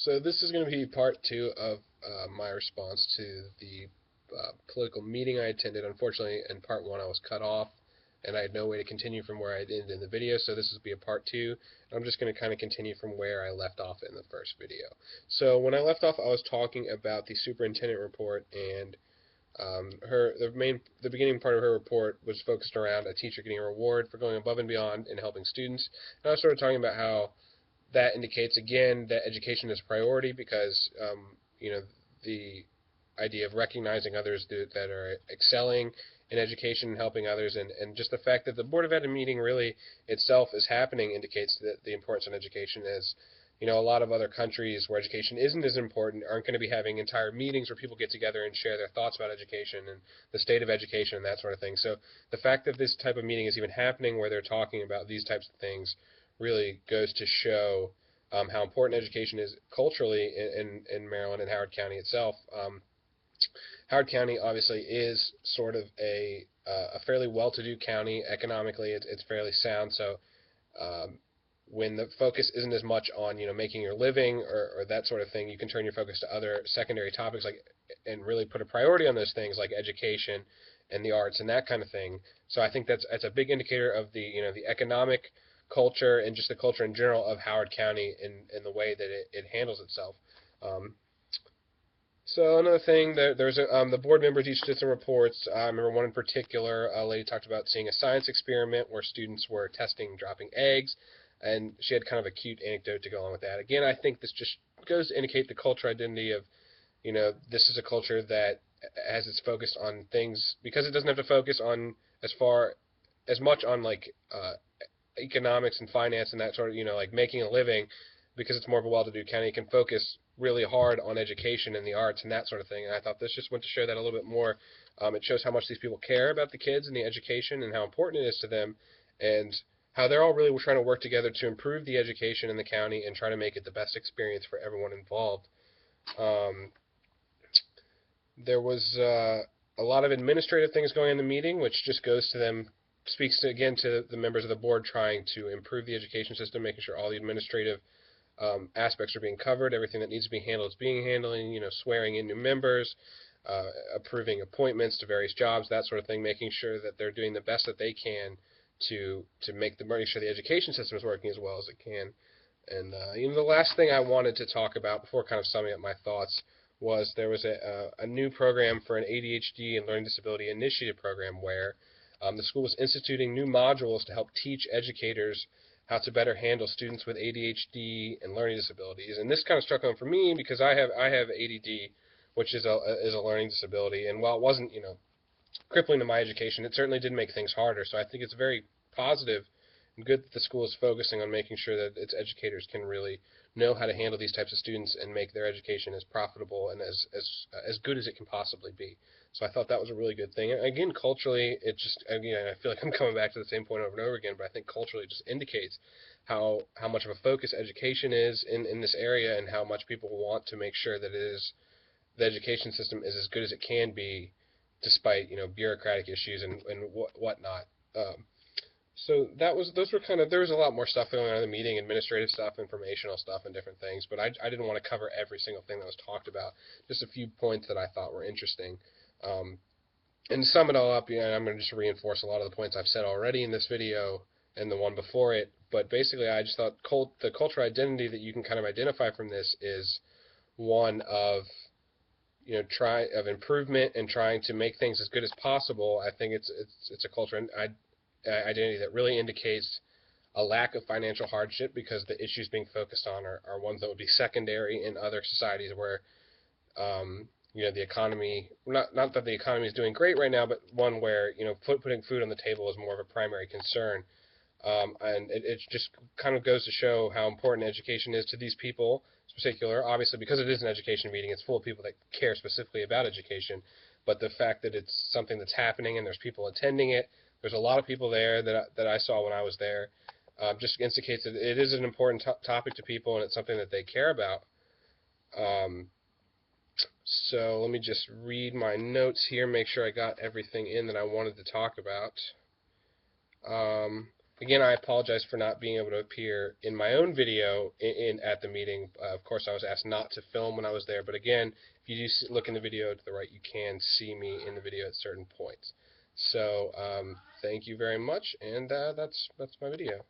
So this is going to be part two of my response to the political meeting I attended. Unfortunately, in part one, I was cut off, and I had no way to continue from where I ended in the video. So this will be a part two. I'm just going to kind of continue from where I left off in the first video. So when I left off, I was talking about the superintendent report, and the beginning part of her report was focused around a teacher getting a reward for going above and beyond and helping students. And I was sort of talking about how that indicates again that education is a priority because the idea of recognizing others that are excelling in education and helping others, and just the fact that the Board of Ed meeting really itself is happening indicates that the importance of education is. A lot of other countries where education isn't as important aren't going to be having entire meetings where people get together and share their thoughts about education and the state of education and that sort of thing. So the fact that this type of meeting is even happening where they're talking about these types of things really goes to show how important education is culturally in Maryland and Howard County itself. Howard County obviously is sort of a fairly well-to-do county economically. It's fairly sound, so um, when the focus isn't as much on making your living or that sort of thing, you can turn your focus to other secondary topics and really put a priority on those things like education and the arts and that kind of thing. So I think that's a big indicator of the economic culture and just the culture in general of Howard County in the way that it handles itself. Um, so another thing, the board members each did some reports. I remember one in particular, a lady talked about seeing a science experiment where students were testing dropping eggs, and she had kind of a cute anecdote to go along with that. Again, I think this just goes to indicate the cultural identity of, this is a culture that has its focus on things because it doesn't have to focus on as much on economics and finance and that sort of, like making a living, because it's more of a well-to-do county, it can focus really hard on education and the arts and that sort of thing. And I thought this just went to show that a little bit more. It shows how much these people care about the kids and the education and how important it is to them, and how they're all really trying to work together to improve the education in the county and try to make it the best experience for everyone involved. Um, there was a lot of administrative things going in the meeting, which just goes to them, speaks to, again, to the members of the board trying to improve the education system, making sure all the administrative aspects are being covered, everything that needs to be handled is being handled, swearing in new members, approving appointments to various jobs, that sort of thing, making sure that they're doing the best that they can to make sure the education system is working as well as it can. And the last thing I wanted to talk about before kind of summing up my thoughts was there was a new program for an ADHD and learning disability initiative program where the school was instituting new modules to help teach educators how to better handle students with ADHD and learning disabilities. And this kind of struck home for me because I have ADD, which is a learning disability. And while it wasn't crippling to my education, it certainly did make things harder. So I think it's very positive and good that the school is focusing on making sure that its educators can really know how to handle these types of students and make their education as profitable and as good as it can possibly be. So I thought that was a really good thing. Again, culturally, I feel like I'm coming back to the same point over and over again, but I think culturally it just indicates how much of a focus education is in this area, and how much people want to make sure that the education system is as good as it can be, despite bureaucratic issues and whatnot. So those were kind of, there was a lot more stuff going on in the meeting, administrative stuff, informational stuff, and different things, but I didn't want to cover every single thing that was talked about. Just a few points that I thought were interesting. Um, and to sum it all up, I'm going to just reinforce a lot of the points I've said already in this video and the one before it, but basically I just thought the cultural identity that you can kind of identify from this is one of of improvement and trying to make things as good as possible. I think it's a culture and identity that really indicates a lack of financial hardship, because the issues being focused on are ones that would be secondary in other societies where the economy, not that the economy is doing great right now, but one where putting food on the table is more of a primary concern. And it just kind of goes to show how important education is to these people in particular. Obviously, because it is an education meeting, it's full of people that care specifically about education. But the fact that it's something that's happening and there's people attending it, there's a lot of people there that I saw when I was there, just indicates that it is an important topic to people and it's something that they care about. So let me just read my notes here, make sure I got everything in that I wanted to talk about. Again, I apologize for not being able to appear in my own video at the meeting. Of course, I was asked not to film when I was there, but again, if you do look in the video to the right, you can see me in the video at certain points. So thank you very much, and that's my video.